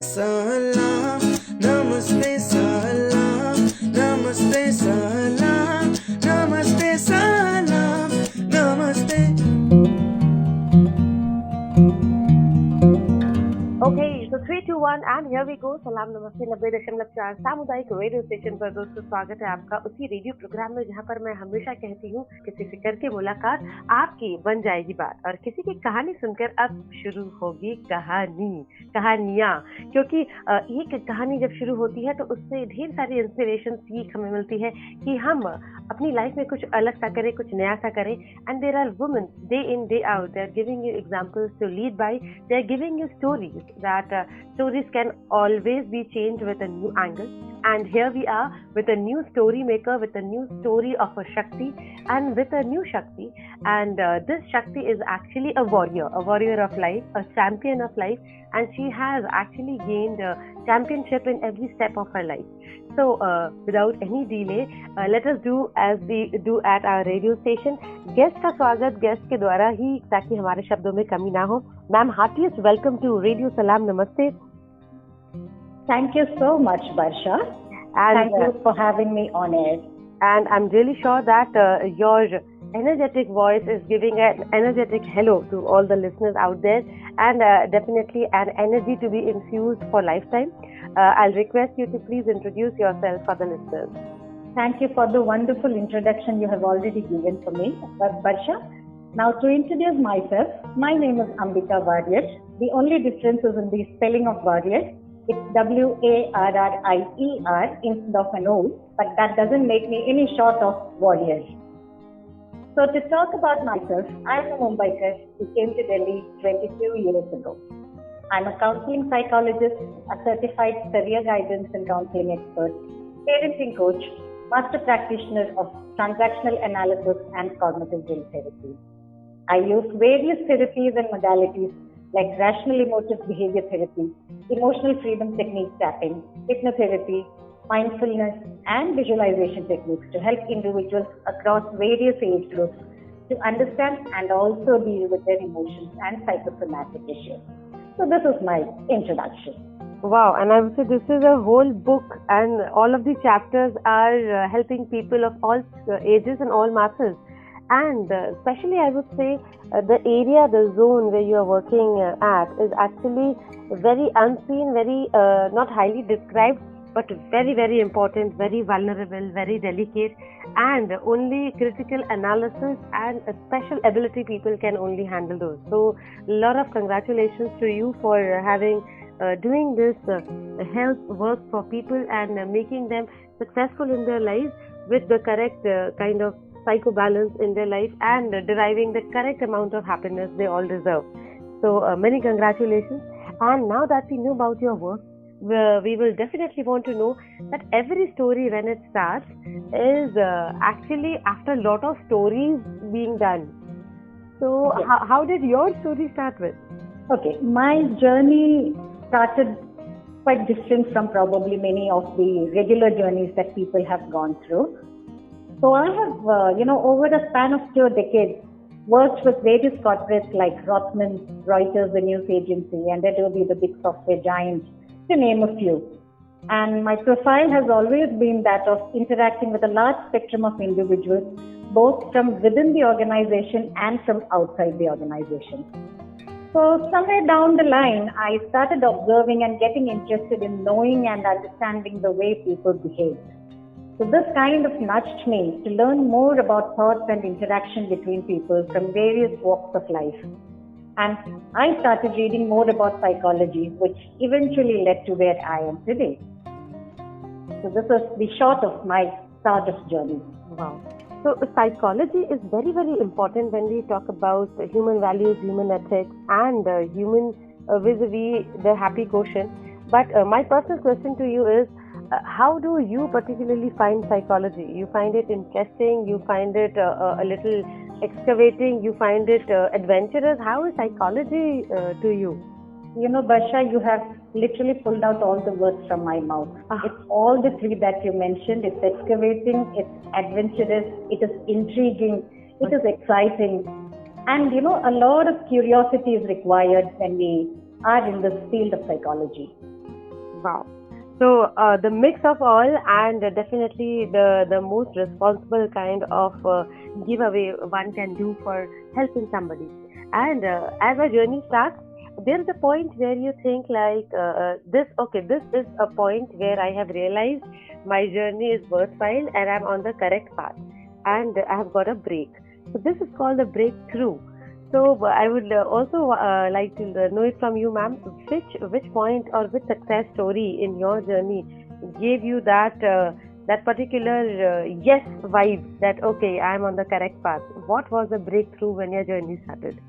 Salaam Namaste Salaam Namaste Salaam Namaste Salaam Namaste. Okay, so 3, 2, 1 and here we go. सलाम नमस्ते 90.4 सामुदायिक radio station पर दोस्तों स्वागत है आपका उसी रेडियो प्रोग्राम में जहां पर मैं हमेशा कहती हूँ किसी से करके मुलाकात आपकी बन जाएगी बात और किसी की कहानी सुनकर अब शुरू होगी कहानियाँ क्योंकि एक कहानी जब शुरू होती है तो उससे ढेर सारी इंस्पिरेशन सीख हमें मिलती है कि हम अपनी लाइफ में कुछ अलग सा करें, कुछ नया सा करें. And there are women day in day out, they are giving you examples to lead by, they are giving you stories that stories can always be changed with a new angle. And here we are with a new story maker, with a new story of a Shakti and with a new Shakti. And this Shakti is actually a warrior of life, a champion of life. And she has actually gained championship in every step of her life. So without any delay, let us do as we do at our radio station. Guest का स्वागत guest के द्वारा ही ताकि हमारे शब्दों में कमी ना हो. Ma'am, heartiest welcome to Radio Salaam Namaste. Thank you so much, Barsha. And thank you for having me on air. And I'm really sure that your energetic voice is giving an energetic hello to all the listeners out there, and definitely an energy to be infused for lifetime. I'll request you to please introduce yourself for the listeners. Thank you for the wonderful introduction you have already given for me, Barsha. Now to introduce myself, my name is Ambika Warrior. The only difference is in the spelling of Warrior. It's Warrier instead of an O, but that doesn't make me any short of warrior. So to talk about myself, I'm a Mumbaiker who came to Delhi 22 years ago. I'm a counseling psychologist, a certified career guidance and counseling expert, parenting coach, master practitioner of transactional analysis and cognitive gene therapy. I use various therapies and modalities like rational emotive behavior therapy, emotional freedom technique tapping, hypnotherapy, mindfulness, and visualization techniques to help individuals across various age groups to understand and also deal with their emotions and psychosomatic issues. So this is my introduction. Wow, and I would say this is a whole book, and all of the chapters are helping people of all ages and all masses. And especially I would say the area, the zone where you are working at is actually very unseen, very not highly described, but very, very important, very vulnerable, very delicate, and only critical analysis and a special ability people can only handle those. So a lot of congratulations to you for having doing this health work for people and making them successful in their lives with the correct kind of psycho balance in their life and deriving the correct amount of happiness they all deserve. So many congratulations. And now that we know about your work, we will definitely want to know that every story when it starts is actually after a lot of stories being done. So yes. How did your story start with? Okay, my journey started quite different from probably many of the regular journeys that people have gone through. So I have, over a span of 2 decades, worked with various corporates like Rothman, Reuters, the news agency, and Adobe, the big software giant, to name a few. And my profile has always been that of interacting with a large spectrum of individuals, both from within the organization and from outside the organization. So somewhere down the line, I started observing and getting interested in knowing and understanding the way people behave. So this kind of nudged me to learn more about thoughts and interaction between people from various walks of life. And I started reading more about psychology, which eventually led to where I am today. So this is the short of my start of journey. Wow. So psychology is very, very important when we talk about human values, human ethics, and human vis-a-vis the happy quotient. But my personal question to you is, how do you particularly find psychology? You find it interesting? You find it a little excavating? You find it adventurous? How is psychology to you? You know, Barsha, you have literally pulled out all the words from my mouth. It's all the three that you mentioned. It's excavating, it's adventurous, it is intriguing, it is exciting. And you know, a lot of curiosity is required when we are in this field of psychology. Wow. So the mix of all, and definitely the most responsible kind of giveaway one can do for helping somebody. And as our journey starts, there is a point where you think like this is a point where I have realized my journey is worthwhile and I'm on the correct path, and I have got a break. So this is called a breakthrough. So I would also like to know it from you, ma'am. Which point or which success story in your journey gave you that that particular yes vibe that okay, I'm on the correct path? What was the breakthrough when your journey started?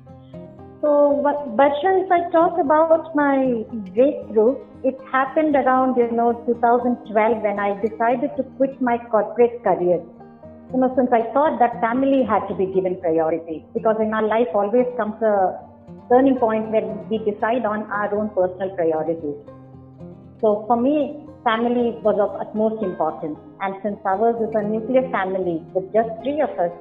So, Barsha, if I talk about my breakthrough, it happened around 2012 when I decided to quit my corporate career. Since I thought that family had to be given priority, because in our life always comes a turning point when we decide on our own personal priorities. So for me, family was of utmost importance, and since ours is a nuclear family with just 3 of us,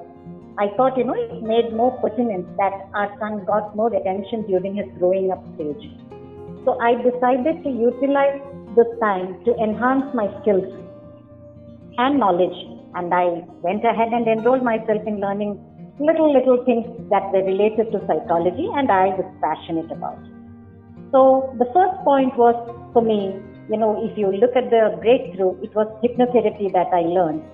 I thought it made more pertinent that our son got more attention during his growing up stage. So I decided to utilize this time to enhance my skills and knowledge. And I went ahead and enrolled myself in learning little things that were related to psychology and I was passionate about. So the first point was for me, if you look at the breakthrough, it was hypnotherapy that I learned.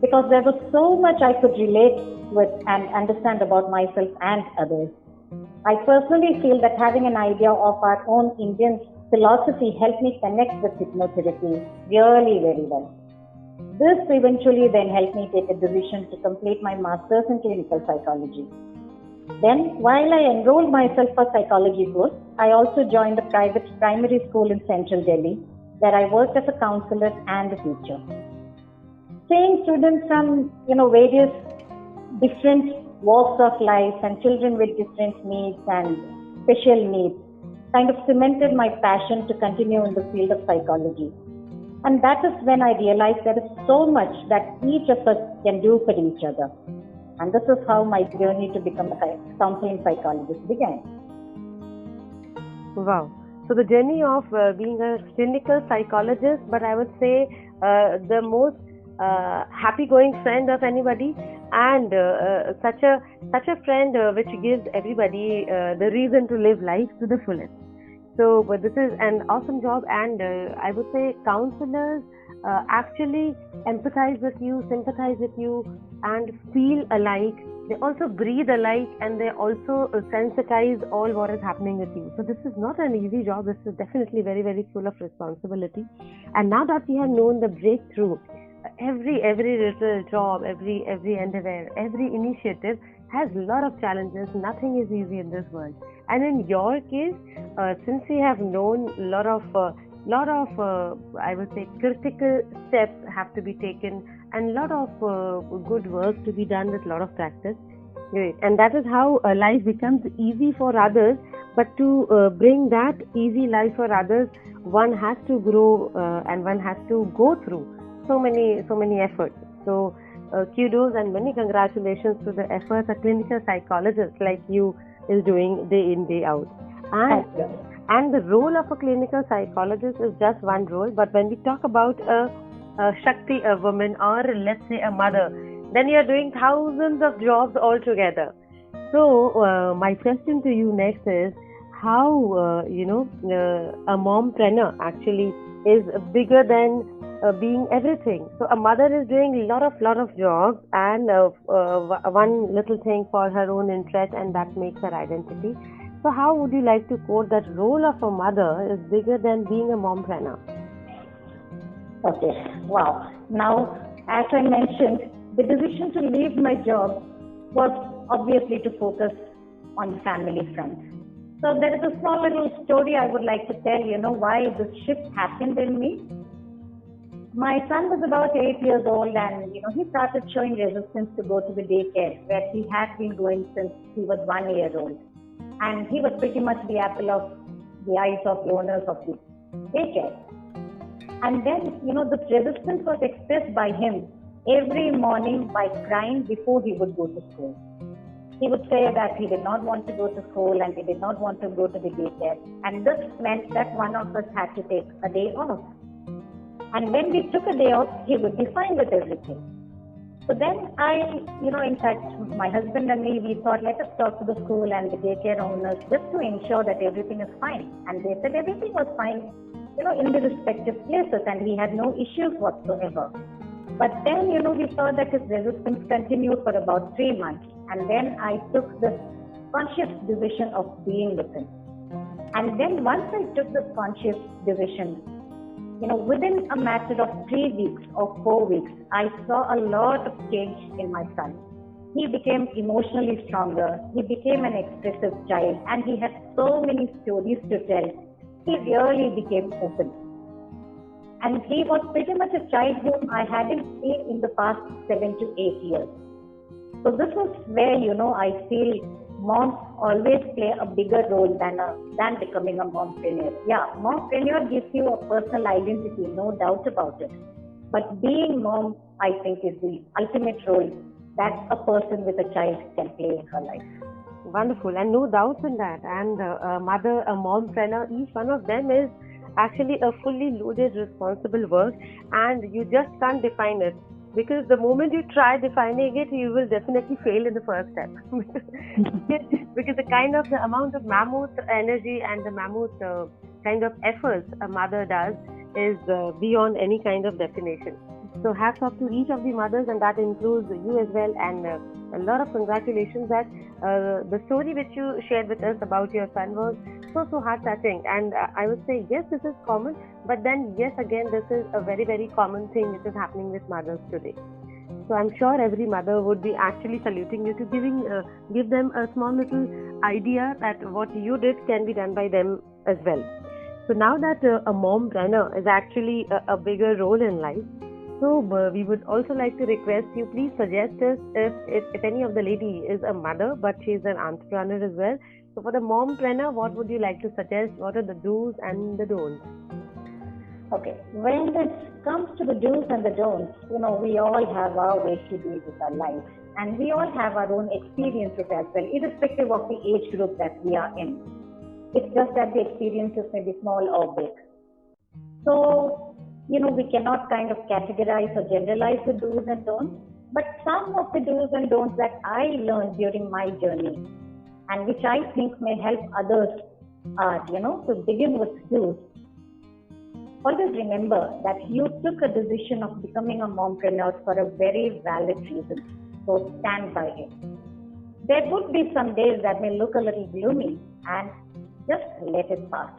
Because there was so much I could relate with and understand about myself and others. I personally feel that having an idea of our own Indian philosophy helped me connect with hypnotherapy really very well. This eventually then helped me take a decision to complete my master's in clinical psychology. Then, while I enrolled myself for psychology course, I also joined a private primary school in central Delhi, where I worked as a counselor and a teacher. Seeing students from various different walks of life and children with different needs and special needs kind of cemented my passion to continue in the field of psychology. And that is when I realized there is so much that each of us can do for each other. And this is how my journey to become a counseling psychologist began. Wow. So the journey of being a clinical psychologist, but I would say the most happy-going friend of anybody, and such a friend which gives everybody the reason to live life to the fullest. So, but this is an awesome job, and I would say counselors actually empathize with you, sympathize with you, and feel alike. They also breathe alike, and they also sensitize all what is happening with you. So this is not an easy job. This is definitely very, very full of responsibility. And now that we have known the breakthrough, every little job, every endeavor, every initiative has a lot of challenges. Nothing is easy in this world. And in your case, since we have known a lot of I would say critical steps have to be taken, and a lot of good work to be done with a lot of practice. Great. And that is how life becomes easy for others. But to bring that easy life for others, one has to grow and one has to go through so many efforts. So kudos and many congratulations to the efforts a clinical psychologist like you is doing day in, day out. And the role of a clinical psychologist is just one role, but when we talk about a Shakti, a woman, or let's say a mother, then you are doing thousands of jobs altogether. So my question to you next is how a mompreneur actually is bigger than being everything. So a mother is doing a lot of jobs and one little thing for her own interest, and that makes her identity. So how would you like to quote that role of a mother is bigger than being a mompreneur? Okay, wow. Now, as I mentioned, the decision to leave my job was obviously to focus on the family front. So there is a small little story I would like to tell, why this shift happened in me. My son was about 8 years old, and he started showing resistance to go to the daycare where he had been going since he was 1 year old. And he was pretty much the apple of the eyes of the owners of the daycare. And then, this resistance was expressed by him every morning by crying before he would go to school. he would say that he did not want to go to school and he did not want to go to the daycare. And this meant that one of us had to take a day off. And when we took a day off, he would be fine with everything. So then in fact, my husband and me, we thought, let us talk to the school and the daycare owners just to ensure that everything is fine. And they said everything was fine, in the respective places, and we had no issues whatsoever. But then, we saw that his resistance continued for about 3 months. And then I took this conscious decision of being with him. And then once I took this conscious decision, within a matter of 3 weeks or 4 weeks, I saw a lot of change in my son. He became emotionally stronger. He became an expressive child, and he had so many stories to tell. He really became open. And he was pretty much a child whom I hadn't seen in the past 7 to 8 years. So this is where, I feel moms always play a bigger role than becoming a mompreneur. Yeah, mompreneur gives you a personal identity, no doubt about it. But being mom, I think, is the ultimate role that a person with a child can play in her life. Wonderful, and no doubts in that. And a mother, a mompreneur, each one of them is actually a fully loaded, responsible work, and you just can't define it. Because the moment you try defining it, you will definitely fail in the first step. Because the amount of mammoth energy and the mammoth kind of efforts a mother does is beyond any kind of definition. So hats off to each of the mothers, and that includes you as well, and a lot of congratulations that the story which you shared with us about your son was so heart-touching. And I would say, yes, this is common, but then yes, again, this is a very, very common thing which is happening with mothers today. So I'm sure every mother would be actually saluting you to give them a small little idea that what you did can be done by them as well. So now that a mompreneur is actually a bigger role in life, so we would also like to request you, please suggest us if any of the lady is a mother but she is an entrepreneur as well. So for the mompreneur, what would you like to suggest? What are the do's and the don'ts? Okay, when it comes to the do's and the don'ts, we all have our ways to deal with our life, and we all have our own experiences as well, irrespective of the age group that we are in. It's just that the experiences may be small or big. So, we cannot kind of categorize or generalize the do's and don'ts, but some of the do's and don'ts that I learned during my journey, and which I think may help others are, to begin with do's. Always remember that you took a decision of becoming a mompreneur for a very valid reason. So stand by it. There would be some days that may look a little gloomy, and just let it pass.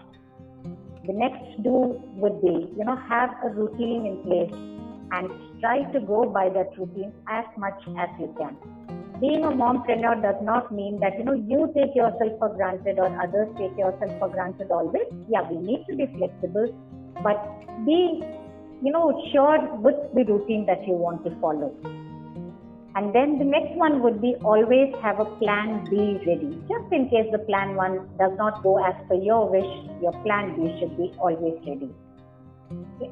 The next do would be, have a routine in place and try to go by that routine as much as you can. Being a mompreneur does not mean that, you take yourself for granted or others take yourself for granted always. Yeah, we need to be flexible, but be, sure with the routine that you want to follow. And then the next one would be always have a plan B ready. Just in case the plan 1 does not go as per your wish, your plan B should be always ready.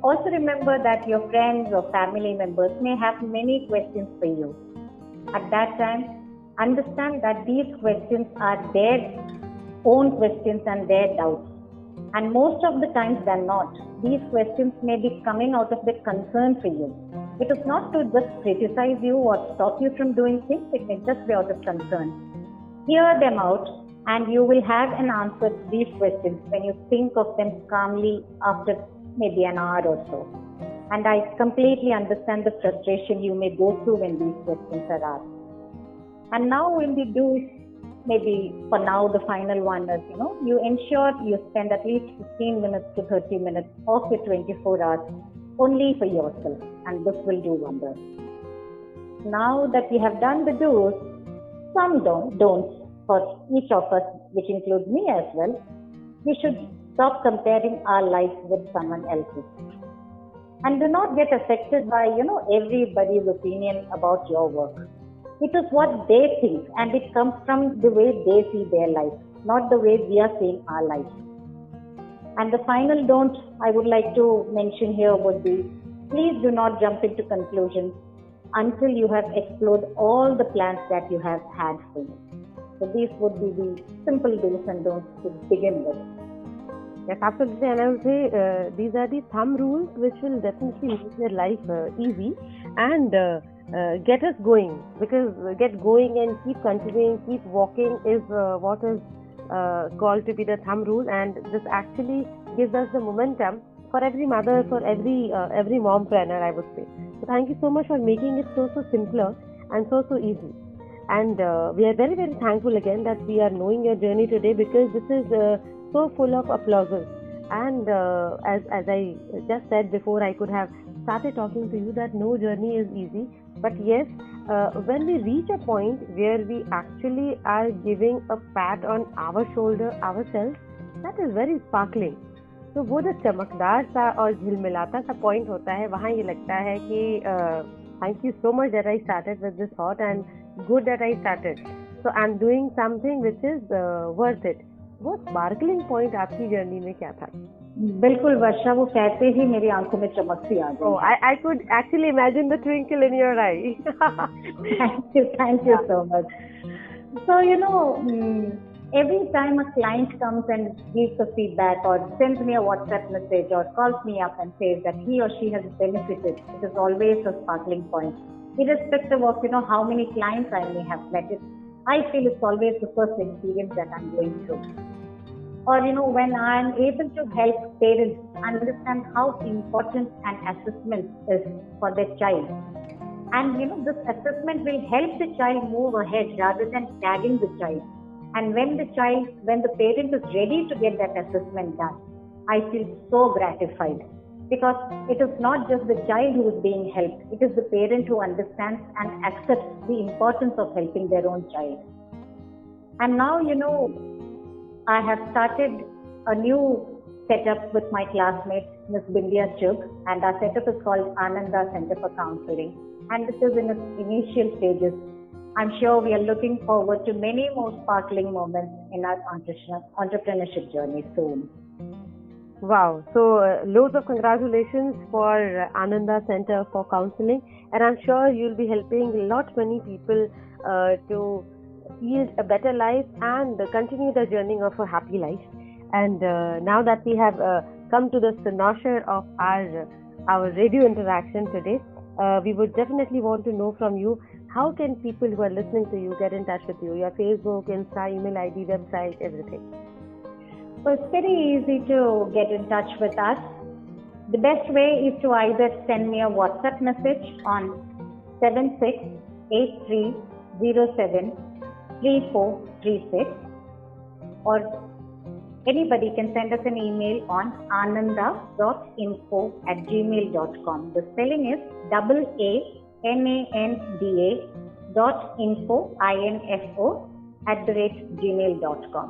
Also remember that your friends or family members may have many questions for you. At that time, understand that these questions are their own questions and their doubts. And most of the times they're not. These questions may be coming out of the concern for you. It is not to just criticize you or stop you from doing things, it may just be out of concern. Hear them out, and you will have an answer to these questions when you think of them calmly after maybe an hour or so. And I completely understand the frustration you may go through when these questions are asked. And now when we do, maybe for now the final one is, you ensure you spend at least 15 minutes to 30 minutes of your 24 hours only for yourself, and this will do wonders. Now that we have done the do's, some don'ts for each of us, which includes me as well, we should stop comparing our lives with someone else's. And do not get affected by, everybody's opinion about your work. It is what they think, and it comes from the way they see their life, not the way we are seeing our lives. And the final don't I would like to mention here would be, please do not jump into conclusions until you have explored all the plans that you have had for you. So these would be the simple do's and don'ts to begin with. Yes, absolutely. And I would say these are the thumb rules which will definitely make your life easy and get us going. Because get going and keep continuing, keep walking is what is called to be the thumb rule. And this actually gives us the momentum for every mother, for every mompreneur, I would say. So thank you so much for making it so simpler and so easy. And we are very, very thankful again that we are knowing your journey today, because this is so full of applauses. And as I just said before, I could have started talking to you that no journey is easy. But yes, when we reach a point where we actually are giving a pat on our shoulder ourselves, that is very sparkling. तो वो जो चमकदार सा और झिलमिलाता सा point होता है, वहाँ ये लगता है कि thank you so much that I started with this thought, and good that I started. So I'm doing something which is worth it. वो स्पार्कलिंग पॉइंट आपकी जर्नी में क्या था? बिल्कुल वर्षा, वो कहते ही मेरी आंखों में चमक सी आ गई। Oh, I could actually imagine the twinkle in your eye. Thank you so much. So every time a client comes and gives a feedback or sends me a WhatsApp message or calls me up and says that he or she has benefited, it is always a sparkling point. Irrespective of how many clients I may have met, I feel it's always the first experience that I'm going through. Or when I'm able to help parents understand how important an assessment is for their child, and this assessment will help the child move ahead rather than tagging the child. And when the parent is ready to get that assessment done, I feel so gratified, because it is not just the child who is being helped, it is the parent who understands and accepts the importance of helping their own child. And now, I have started a new setup with my classmate, Ms. Bindya Chug, and our setup is called Ananda Center for Counseling, and this is in its initial stages. I'm sure we are looking forward to many more sparkling moments in our entrepreneurship journey soon. Wow. So loads of congratulations for Ananda Center for Counseling, and I'm sure you'll be helping many people to lead a better life and continue the journey of a happy life. And now that we have come to the cynosure of our radio interaction today, we would definitely want to know from you, how can people who are listening to you get in touch with you? Your Facebook, Insta, email ID, website, everything. So it's very easy to get in touch with us. The best way is to either send me a WhatsApp message on 7683073436, or anybody can send us an email on ananda.info@gmail.com. The spelling is AANANDA.info@gmail.com.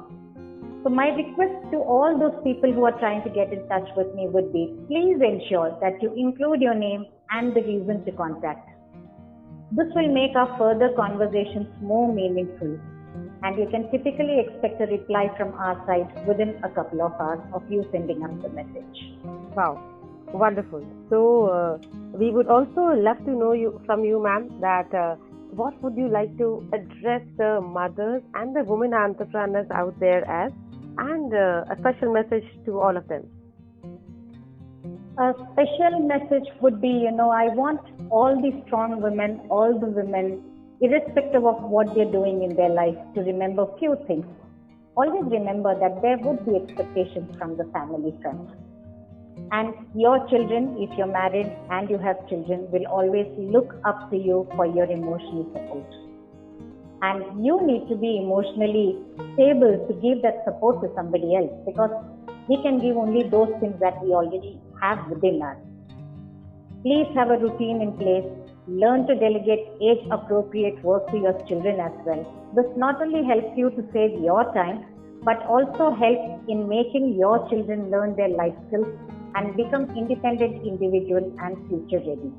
So my request to all those people who are trying to get in touch with me would be, please ensure that you include your name and the reason to contact. This will make our further conversations more meaningful, and you can typically expect a reply from our side within a couple of hours of you sending us the message. Wow, wonderful. So we would also love to know from you, ma'am, that what would you like to address the mothers and the women entrepreneurs out there as, and a special message to all of them? A special message would be, I want all the strong women, all the women, irrespective of what they're doing in their life, to remember a few things. Always remember that there would be expectations from the family front. And your children, if you're married and you have children, will always look up to you for your emotional support. And you need to be emotionally stable to give that support to somebody else, because we can give only those things that we already have within us. Please have a routine in place. Learn to delegate age-appropriate work to your children as well. This not only helps you to save your time, but also helps in making your children learn their life skills and become independent individuals and future ready.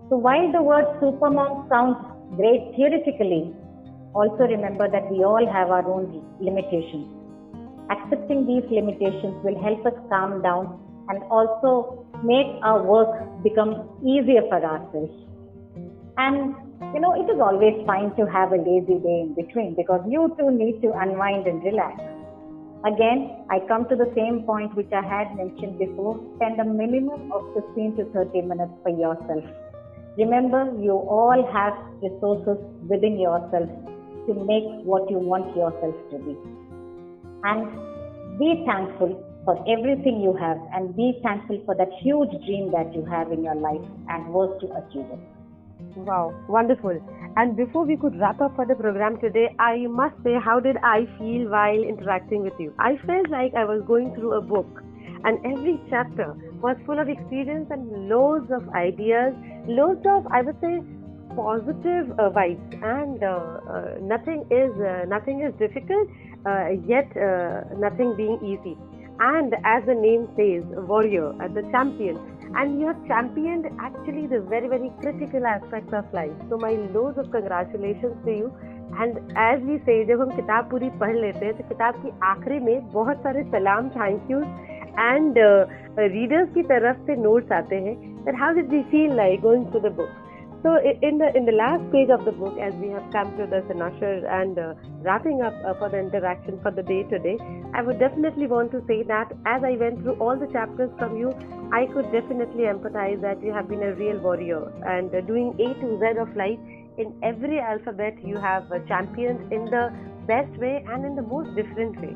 So while the word supermom sounds great theoretically, also remember that we all have our own limitations. Accepting these limitations will help us calm down and also make our work become easier for ourselves. And it is always fine to have a lazy day in between because you too need to unwind and relax. Again, I come to the same point which I had mentioned before. Spend a minimum of 15 to 30 minutes for yourself. Remember, you all have resources within yourself to make what you want yourself to be. And be thankful for everything you have and be thankful for that huge dream that you have in your life and work to achieve it. Wow, wonderful. And before we could wrap up for the program today, I must say, how did I feel while interacting with you? I felt like I was going through a book, and every chapter was full of experience and loads of ideas, loads of, I would say, positive vibes. And nothing is difficult, yet nothing being easy. And as the name says, warrior, the champion. And you have championed actually the very, very critical aspects of life. So my loads of congratulations to you. And as we say, जब हम किताब पूरी पढ़ लेते हैं तो किताब की आखिरी में बहुत सारे सलाम, थैंक यू एंड रीडर्स की तरफ से नोट्स आते हैं that how did we feel like going through the book. So in the last page of the book, as we have come to the Sanashar and wrapping up for the interaction for the day today, I would definitely want to say that as I went through all the chapters from you, I could definitely empathize that you have been a real warrior and doing A to Z of life. In every alphabet, you have championed in the best way and in the most different way.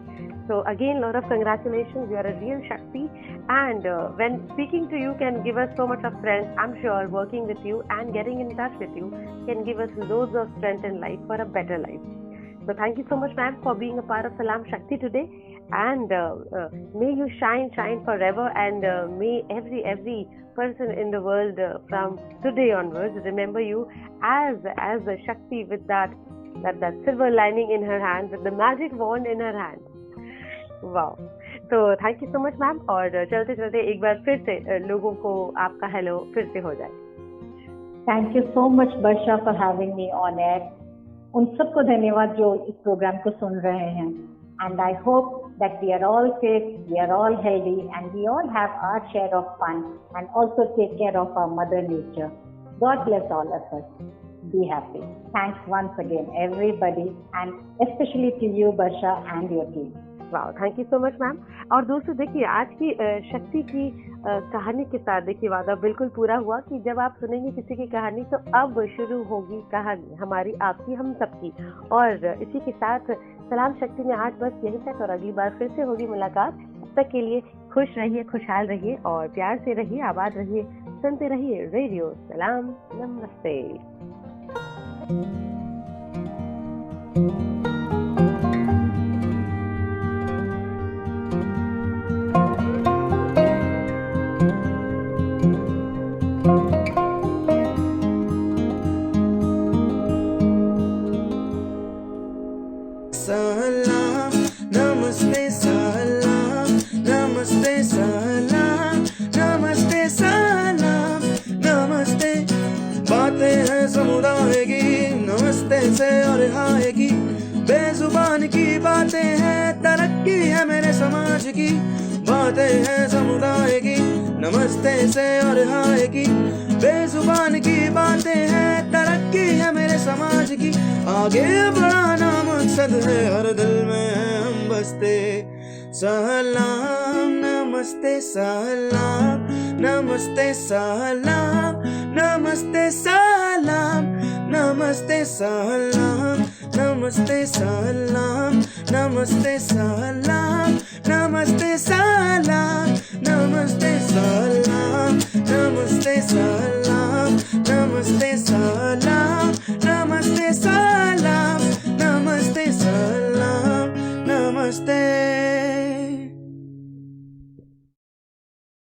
So again, lot of congratulations. You are a real Shakti, and when speaking to you can give us so much of strength. I'm sure working with you and getting in touch with you can give us loads of strength in life for a better life. So thank you so much, ma'am, for being a part of Salaam Shakti today, and may you shine forever, and may every person in the world from today onwards remember you as a Shakti with that silver lining in her hand, with the magic wand in her hand. Wow, तो thank you so much ma'am. और चलते चलते एक बार फिर से लोगों को आपका हेलो फिर से हो जाए. Thank you so much Varsha for having me on air. उन सबको धन्यवाद जो इस प्रोग्राम को सुन रहे हैं. And I hope that we are all safe, we are all healthy, and we all have our share of fun and also take care of our mother nature. God bless all of us. Be happy. Thanks once again everybody, and especially to you Barsha and your team. Wow, thank you so much ma'am. और दोस्तों देखिए, आज की शक्ति की कहानी के साथ देखिए वादा बिल्कुल पूरा हुआ कि जब आप सुनेंगे किसी की कहानी तो अब शुरू होगी कहानी हमारी, आपकी, हम सबकी. और इसी के साथ सलाम शक्ति में आज बस यहीं तक, और अगली बार फिर से होगी मुलाकात. तब तक के लिए खुश रहिए, खुशहाल रहिए और प्यार से रहिए, आबाद रहिए, सुनते रहिए रेडियो सलाम नमस्ते. Salaam, namaste, salaam, namaste, salaam, namaste, salaam, namaste. बातें हैं समुदाय की, नमस्ते से और हाय की. बेजुबान की बातें हैं, तरक्की है मेरे समाज की. बातें हैं समुदाय की, नमस्ते से और हाय की. बेजुबान की बातें हैं, तरक्की है मेरे समाज की. आगे बढ़ाना मकसद है, हर दिल में है हम बसते. सलाम नमस्ते सलाम, नमस्ते सलाम, नमस्ते सलाम, नमस्ते सलाम, नमस्ते सलाम, नमस्ते सलाम, नमस्ते सलाम, नमस्ते सलाम, नमस्ते सलाम, नमस्ते सलाम, नमस्ते सलाम, नमस्ते सलाम, नमस्ते.